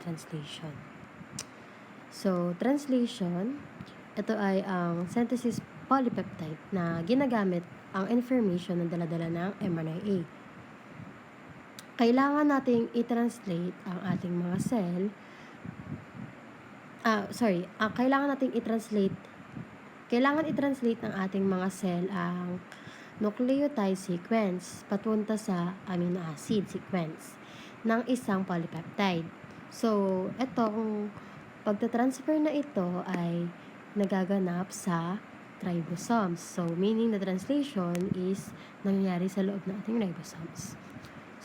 translation. So, translation, ito ay ang synthesis polypeptide na ginagamit ang information na dala-dala ng mRNA. Kailangan nating i-translate ang ating mga cell. Kailangan i-translate ng ating mga cell ang nucleotide sequence patunta sa amino acid sequence ng isang polypeptide. So, itong pagta-transfer na ito ay nagaganap sa ribosomes. So, meaning the translation is nangyayari sa loob ng ating ribosomes.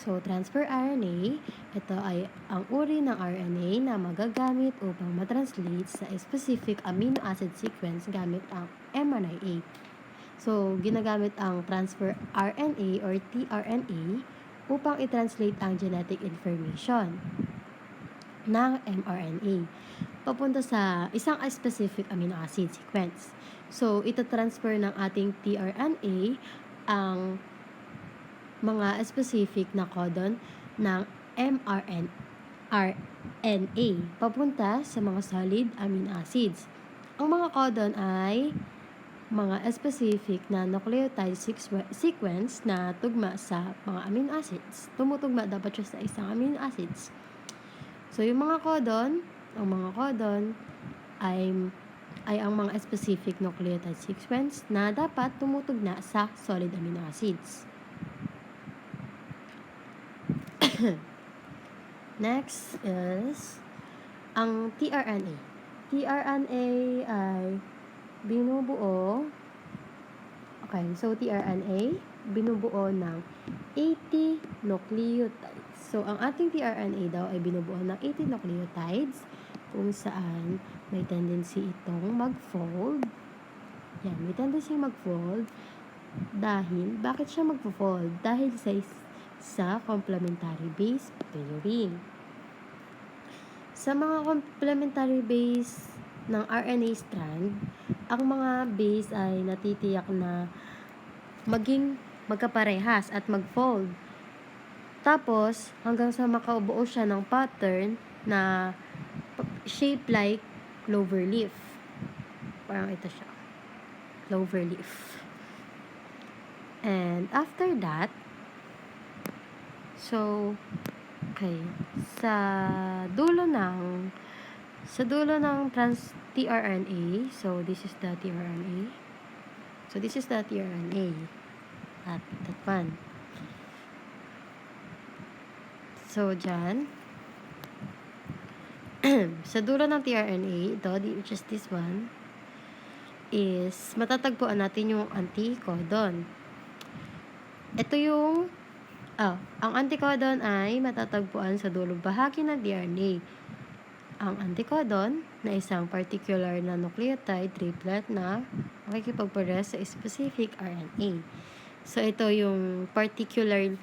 So, transfer RNA, ito ay ang uri ng RNA na magagamit upang matranslate sa specific amino acid sequence gamit ang mRNA. So, ginagamit ang transfer RNA or tRNA upang i-translate ang genetic information ng mRNA papunta sa isang specific amino acid sequence. So, ito transfer ng ating tRNA ang mga specific na codon ng mRNA papunta sa mga solid amino acids. Ang mga codon ay mga specific na nucleotide sequence na tugma sa mga amino acids. Tumutugma dapat siya sa isang amino acids. So, yung mga codon ay ang mga specific nucleotide sequence na dapat tumutugma sa solid amino acids. Next is ang tRNA. tRNA ay binubuo ng 80 nucleotides. So, ang ating tRNA daw ay binubuo ng 80 nucleotides kung saan may tendency itong mag-fold. Yan, may tendency mag-fold bakit siya mag-fold? Dahil sa complementary base pairing. Sa mga complementary base ng RNA strand, ang mga base ay natitiyak na maging magkaparehas at mag-fold. Tapos, hanggang sa makaubuo siya ng pattern na shape like clover leaf. Parang ito siya. Clover leaf. And after that, sa dulo ng tRNA, so this is the tRNA. At that one. So, dyan, sa dulo ng tRNA, ito, which is this one, is matatagpuan natin yung anticodon. Ito yung ang anticodon ay matatagpuan sa dulong bahagi ng DNA. Ang anticodon na isang particular na nucleotide triplet na makikipagpares sa specific RNA. So, ito yung particular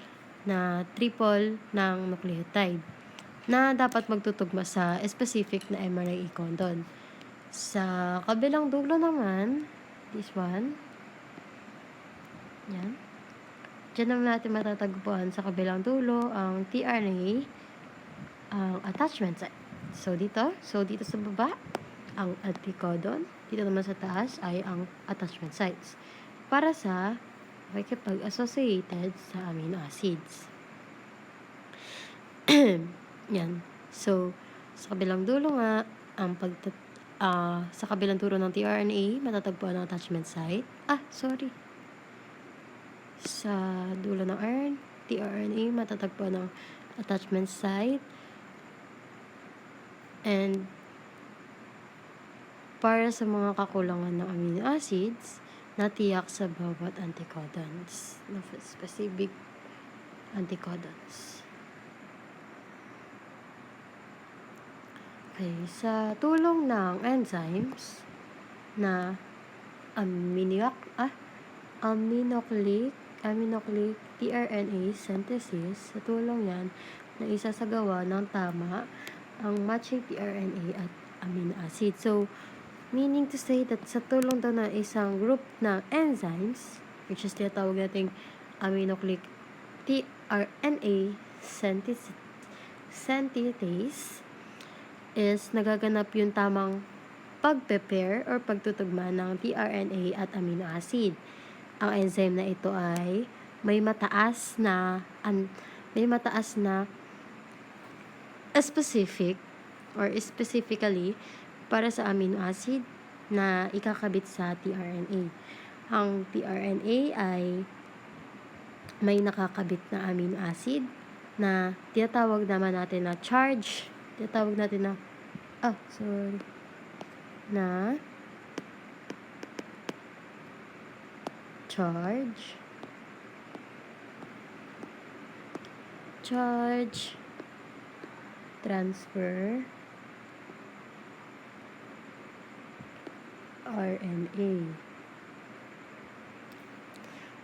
na triple ng nucleotide na dapat magtutugma sa specific na mRNA codon. Sa kabilang dulo naman, this one, yan. Diyan naman natin matatagpuan sa kabilang dulo ang tRNA, ang attachment site. So, dito sa baba, ang anticodon. Dito naman sa taas ay ang attachment sites para sa makikipag-associated sa amino acids. Yan. So, sa kabilang dulo nga, sa kabilang dulo ng tRNA, matatagpuan ang attachment site. Sa dulo ng tRNA, matatagpuan ng attachment site. And para sa mga kakulangan ng amino acids, natiyak sa bawat anticodons, ng specific anticodons. Okay, sa tulong ng enzymes na aminonucleic tRNA synthesis, sa tulong yan na isasagawa ng tama ang matching tRNA at amino acid. So, meaning to say that sa tulong daw na isang group ng enzymes, which is tinatawag nating aminonucleic tRNA synthetase, is nagaganap yung tamang pag-prepare or pagtutugma ng tRNA at amino acid. Ang enzyme na ito ay may mataas na specific or specifically para sa amino acid na ikakabit sa tRNA. Ang tRNA ay may nakakabit na amino acid na tinatawag naman natin na charge. Tinatawag natin na charge transfer RNA.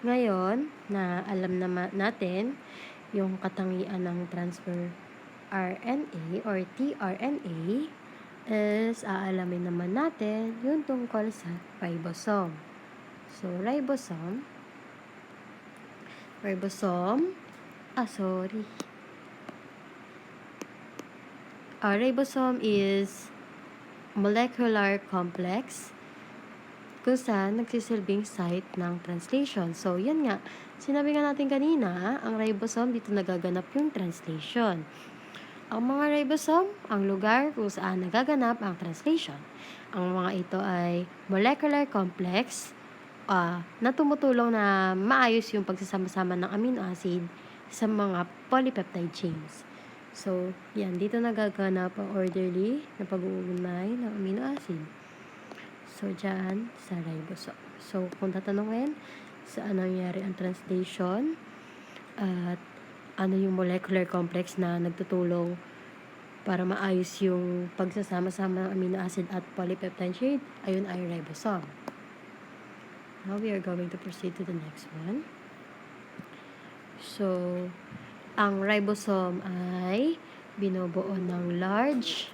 Ngayon, na alam naman natin yung katangian ng transfer RNA or tRNA, is aalamin naman natin yung tungkol sa ribosome. So, ribosome is molecular complex kung saan nagsisilbing site ng translation. So, yan nga. Sinabi nga natin kanina, ang ribosome, dito nagaganap yung translation. Ang mga ribosome, ang lugar kung saan nagaganap ang translation. Ang mga ito ay molecular complex na tumutulong na maayos yung pagsasama-sama ng amino acid sa mga polypeptide chains. So, yan. Dito nagaganap ang orderly na pag-uugnay ng amino acid. So, dyan sa ribosome. So, kung tatanungin, saan nangyari ang translation at ano yung molecular complex na nagtutulong para maayos yung pagsasama-sama ng amino acid at polypeptide chain, ayun ay ribosome. Now, we are going to proceed to the next one. So, ang ribosome ay binubuo ng large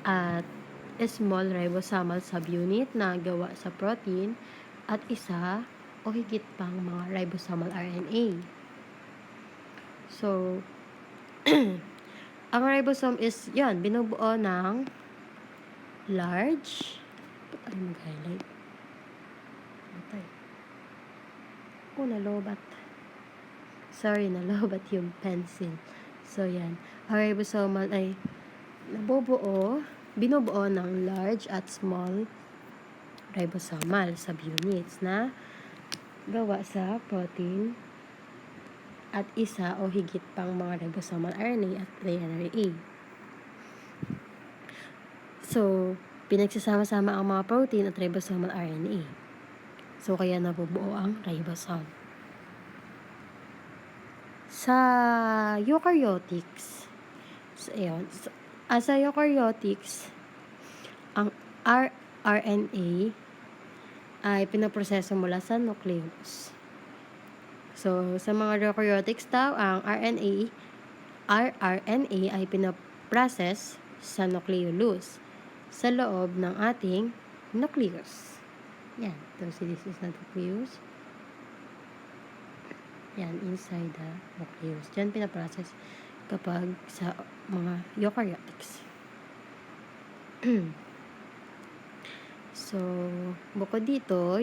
at small ribosomal subunit na gawa sa protein at isa o higit pang mga ribosomal RNA. So, ang ribosome is, yan, binubuo ng large, mag-highlight. Nalobat. Sorry, nalobat yung pencil. So, yan. Ang ribosomal ay binubuo ng large at small ribosomal subunits na gawa sa protein at isa o higit pang mga ribosomal RNA at DNA. So, pinagsasama-sama ang mga protein at ribosomal RNA. So, kaya nabubuo ang ribosome. Sa eukaryotics, sa eukaryotics, ang RNA ay pinaproseso mula sa nucleus. So, sa mga eukaryotics daw, ang rRNA ay pinaprocess sa nucleolus sa loob ng ating nucleus. Yan. So, this is the nucleus. Yan, inside the nucleus. Diyan pinaprocess kapag sa mga eukaryotics. So, bukod dito,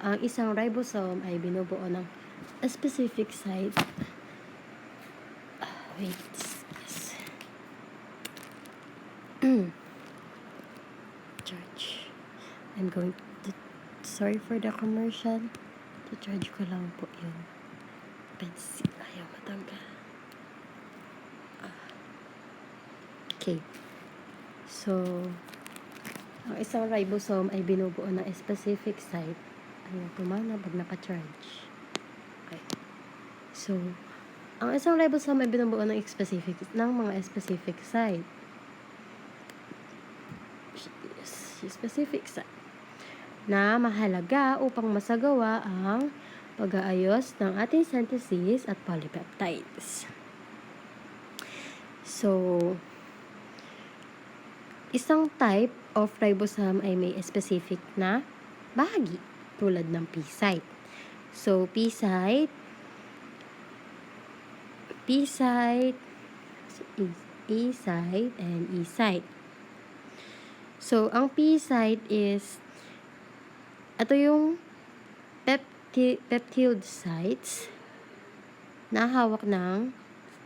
ang isang ribosome ay binubuo ng a specific site. Charge. I'm going to, sorry for the commercial. To-charge ko lang po yung pencil. Ayaw matanggal. Okay. So, ang isang ribosome ay binubuo ng specific site. Ayaw tumana pag naka-charge. Okay. So, ang isang ribosome ay binubuo ng mga specific site. Specific site na mahalaga upang masagawa ang pag-aayos ng ating synthesis at polypeptides. So, isang type of ribosome ay may specific na bahagi tulad ng P site. So, P site P site, A site, and E site. So, ang P site is, ito yung peptide sites na hawak ng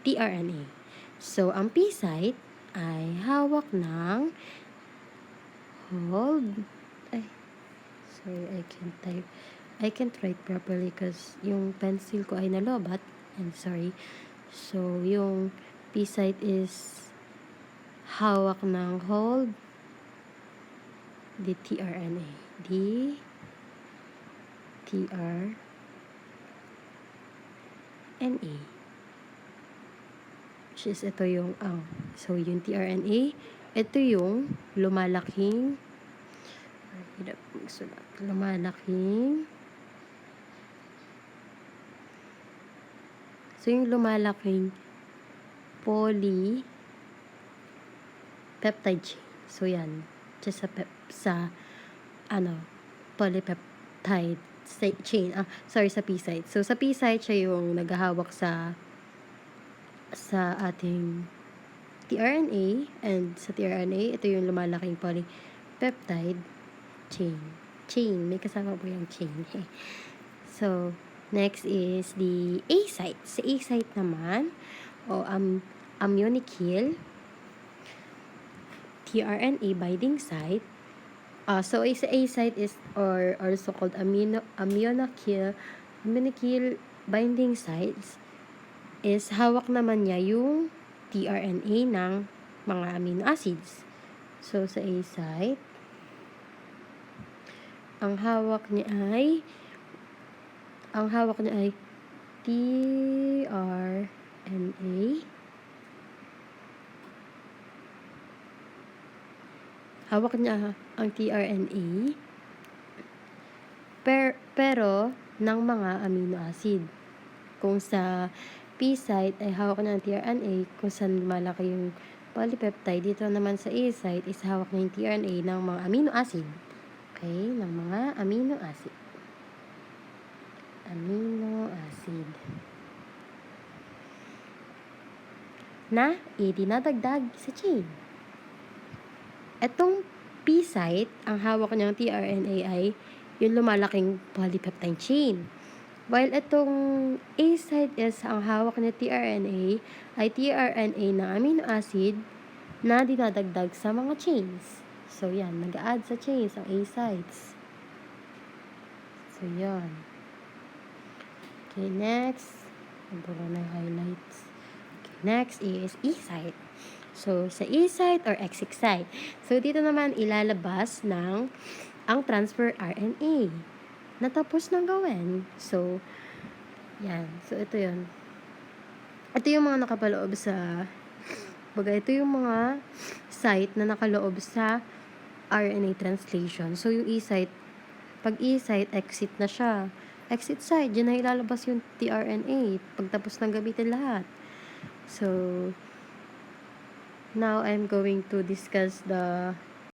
tRNA. So, ang P site ay hawak ng I can't write properly because yung pencil ko ay nalobat. I'm sorry. So, yung P site is hawak ng hold the tRNA. tRNA. Which is ito yung ang. So, yung tRNA, ito yung lumalaking So, yung lumalaking polypeptide chain. So, yan. Just sa polypeptide chain. Sa P site. So, sa P site, siya yung naghahawak sa ating tRNA. And sa tRNA, ito yung lumalaking polypeptide chain. May kasama po yung chain. So, next is the A site. Sa A site naman, amyonicyl tRNA binding site. So, sa A site is or also called amyonicyl binding sites is hawak naman niya yung tRNA ng mga amino acids. So, sa A site, ang hawak niya ay tRNA. Hawak niya ang tRNA pero ng mga amino acid. Kung sa P site ay hawak niya ang tRNA kung saan malaki yung polypeptide. Dito naman sa A site is hawak niya yung tRNA ng mga amino acid. Okay? Ng mga amino acid. Na idinadagdag sa chain. Etong P site, ang hawak niyang tRNA ay yung lumalaking polypeptide chain. While itong A site is ang hawak niya tRNA ay tRNA ng amino acid na dinadagdag sa mga chains. So, yan. Nag-add sa chains ang A sites. So, yan. Okay, next. Nabura na yung highlights. Okay, next is E site. So, sa E site or exit site. So, dito naman ilalabas ang transfer RNA. Natapos nang gawin. So, yan. So, ito yun. Ito yung mga nakapaloob sa ito yung mga site na nakaloob sa RNA translation. So, yung E site, pag E site, exit na siya. Exit site, dyan na ilalabas yung tRNA pagtapos ng gamitin lahat. So, now I'm going to discuss the